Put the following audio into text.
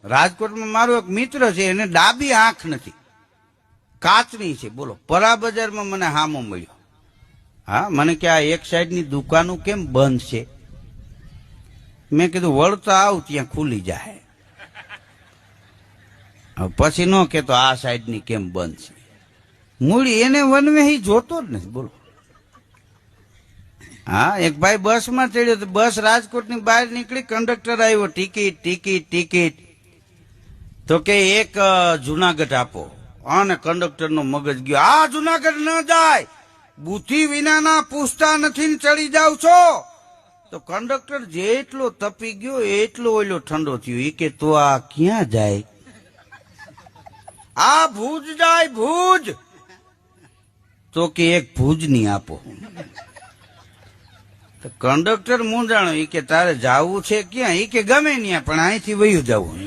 રાજકોટમાં મારો એક મિત્ર છે, એને ડાબી આંખ નથી, કાચની છે. બોલો, પરા બજારમાં મને હામો મળ્યો. હા, મને કે આ એક સાઈડની દુકાનો કેમ બંધ છે? મેં કીધું વળતા આવ ત્યાં ખુલી જાય. પછી નો કેતો આ સાઈડની કેમ બંધ છે. મૂળી એને વનવે જોતો જ નથી. બોલો. હા, એક ભાઈ બસમાં ચડ્યો તો બસ રાજકોટની બહાર નીકળી, કંડક્ટર આવ્યો, ટિકિટ ટિકિટ ટિકિટ. તો કે એક જુનાગઢ આપો. અને કંડક્ટરનો મગજ ગયો, આ જુનાગઢ ન જાય, બુદ્ધિ વિનાના પૂછતા નથી ને ચડી જાવ છો. તો કંડક્ટર જેટલો તપી ગયો એટલો ઓલો ઠંડો થયો. એ કે તો આ ક્યાં જાય? આ ભુજ જાય, ભુજ. તો કે એક ભુજની આપો. કંડક્ટર મૂંઝાણો. એ કે તારે જાવું છે ક્યાં? એ કે ગમે ત્યાં, પણ અહીંથી વયું જવું.